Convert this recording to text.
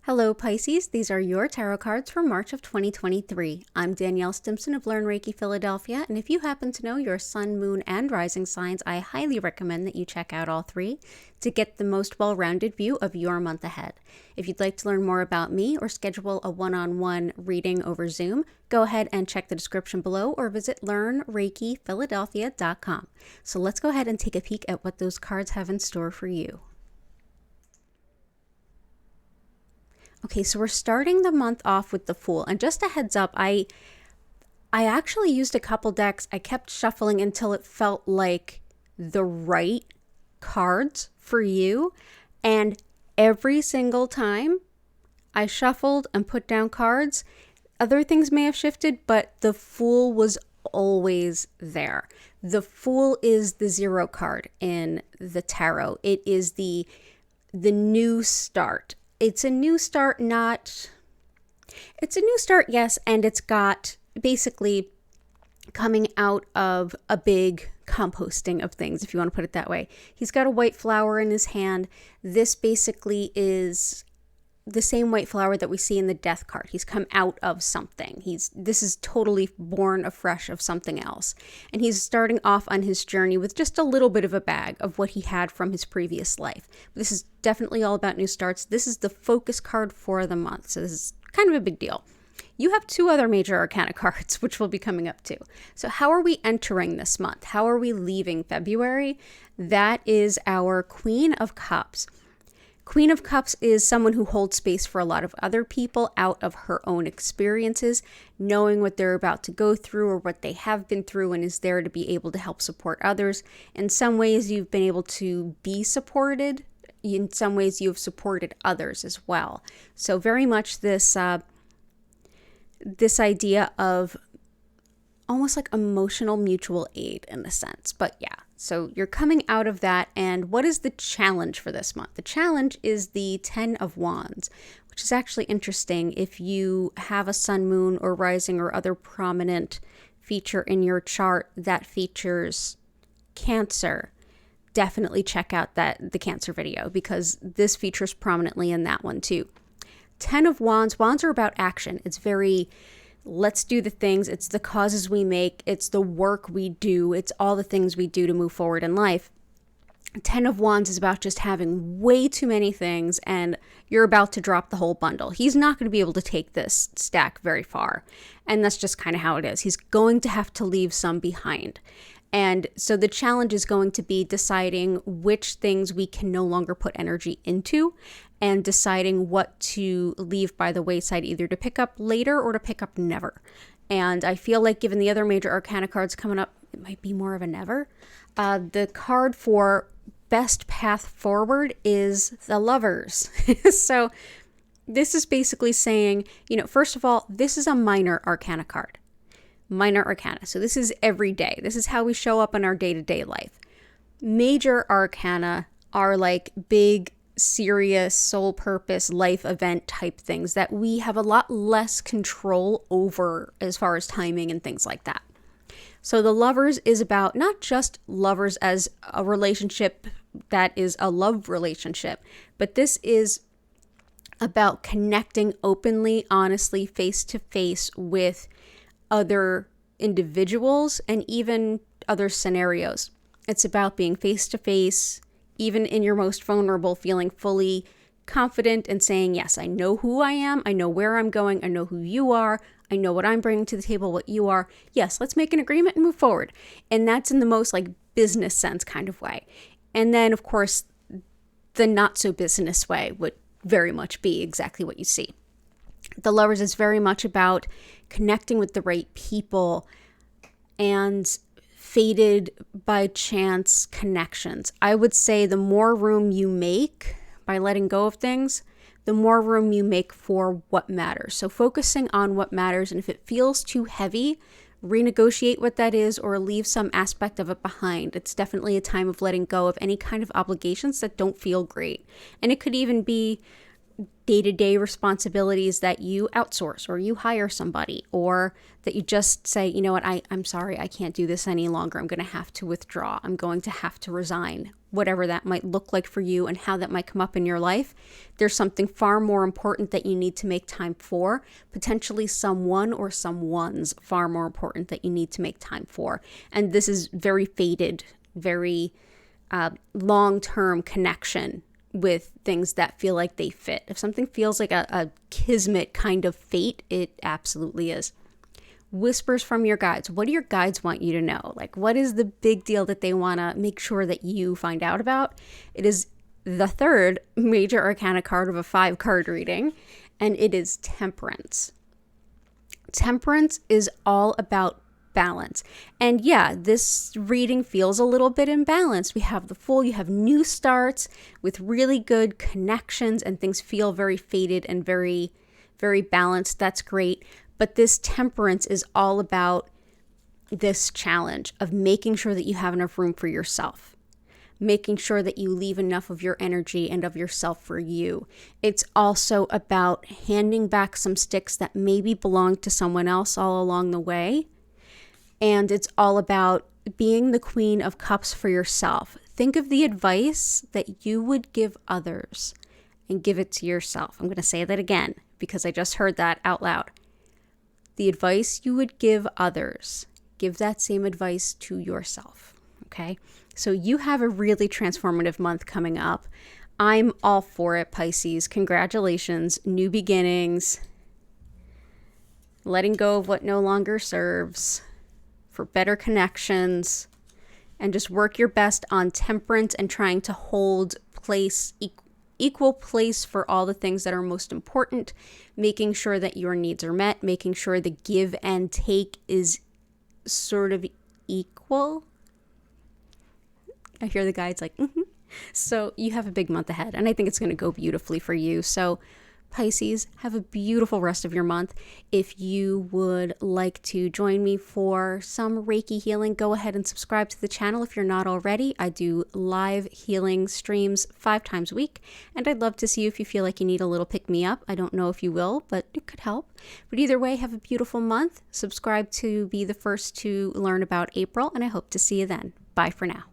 Hello Pisces, these are your tarot cards for March of 2023. I'm Danielle Stimpson of Learn Reiki Philadelphia, and if you happen to know your sun, moon, and rising signs, I highly recommend that you check out all three to get the most well-rounded view of your month ahead. If you'd like to learn more about me or schedule a one-on-one reading over Zoom, go ahead and check the description below or visit learnreikiphiladelphia.com. So let's go ahead and take a peek at what those cards have in store for you. Okay, so we're starting the month off with the Fool. And just a heads up, I actually used a couple decks. I kept shuffling until it felt like the right cards for you. And every single time I shuffled and put down cards, other things may have shifted, but the Fool was always there. The Fool is the 0 card in the tarot. It is the new start. It's a new start, it's a new start, yes, and it's got basically coming out of a big composting of things, if you want to put it that way. He's got a white flower in his hand. This basically is the same white flower that we see in the Death card. He's come out of something. This is totally born afresh of something else. And he's starting off on his journey with just a little bit of a bag of what he had from his previous life. This is definitely all about new starts. This is the focus card for the month. So this is kind of a big deal. You have 2 other major arcana cards, which we'll be coming up to. So how are we entering this month? How are we leaving February? That is our Queen of Cups. Queen of Cups is someone who holds space for a lot of other people out of her own experiences, knowing what they're about to go through or what they have been through, and is there to be able to help support others. In some ways, you've been able to be supported. In some ways, you've supported others as well. So very much this idea of almost like emotional mutual aid in a sense. But yeah, so you're coming out of that. And what is the challenge for this month? The challenge is the 10 of Wands, which is actually interesting. If you have a sun, moon, or rising or other prominent feature in your chart that features Cancer, definitely check out the Cancer video, because this features prominently in that one too. 10 of Wands. Wands are about action. It's very, let's do the things. It's the causes we make. It's the work we do. It's all the things we do to move forward in life. 10 of Wands is about just having way too many things and you're about to drop the whole bundle. He's not going to be able to take this stack very far. And that's just kind of how it is. He's going to have to leave some behind. And so the challenge is going to be deciding which things we can no longer put energy into and deciding what to leave by the wayside, either to pick up later or to pick up never. And I feel like given the other major arcana cards coming up, it might be more of a never. The card for best path forward is the Lovers. So this is basically saying, first of all, this is a minor arcana card. Minor arcana. So this is every day. This is how we show up in our day-to-day life. Major arcana are like big, serious, soul purpose, life event type things that we have a lot less control over as far as timing and things like that. So the Lovers is about not just lovers as a relationship that is a love relationship, but this is about connecting openly, honestly, face to face with other individuals and even other scenarios. It's about being face to face, even in your most vulnerable, feeling fully confident and saying, yes, I know who I am. I know where I'm going. I know who you are. I know what I'm bringing to the table, what you are. Yes, let's make an agreement and move forward. And that's in the most like business sense kind of way. And then, of course, the not so business way would very much be exactly what you see. The Lovers is very much about connecting with the right people and fated by chance connections. I would say the more room you make by letting go of things, the more room you make for what matters. So focusing on what matters, and if it feels too heavy, renegotiate what that is or leave some aspect of it behind. It's definitely a time of letting go of any kind of obligations that don't feel great. And it could even be day-to-day responsibilities that you outsource or you hire somebody, or that you just say, you know what, I'm sorry, I can't do this any longer. I'm going to have to withdraw. I'm going to have to resign. Whatever that might look like for you and how that might come up in your life, there's something far more important that you need to make time for, potentially someone or someone's far more important that you need to make time for. And this is very fated, very long-term connection with things that feel like they fit. If something feels like a kismet kind of fate, it absolutely is. Whispers from your guides. What do your guides want you to know? Like, what is the big deal that they want to make sure that you find out about? It is the third major arcana card of a 5-card reading, and it is Temperance. Temperance is all about balance. And yeah, this reading feels a little bit imbalanced. We have the Fool, you have new starts with really good connections, and things feel very fated and very, very balanced. That's great. But this Temperance is all about this challenge of making sure that you have enough room for yourself, making sure that you leave enough of your energy and of yourself for you. It's also about handing back some sticks that maybe belonged to someone else all along the way. And it's all about being the Queen of Cups for yourself. Think of the advice that you would give others and give it to yourself. I'm going to say that again because I just heard that out loud. The advice you would give others, give that same advice to yourself, okay? So you have a really transformative month coming up. I'm all for it, Pisces. Congratulations, new beginnings, letting go of what no longer serves, for better connections, and just work your best on temperance and trying to hold equal place for all the things that are most important, making sure that your needs are met, making sure the give and take is sort of equal. I hear the guides like, So you have a big month ahead, and I think it's going to go beautifully for you. So Pisces, have a beautiful rest of your month. If you would like to join me for some Reiki healing, go ahead and subscribe to the channel if you're not already. I do live healing streams 5 times a week, and I'd love to see you if you feel like you need a little pick-me-up. I don't know if you will, but it could help. But either way, have a beautiful month. Subscribe to be the first to learn about April, and I hope to see you then. Bye for now.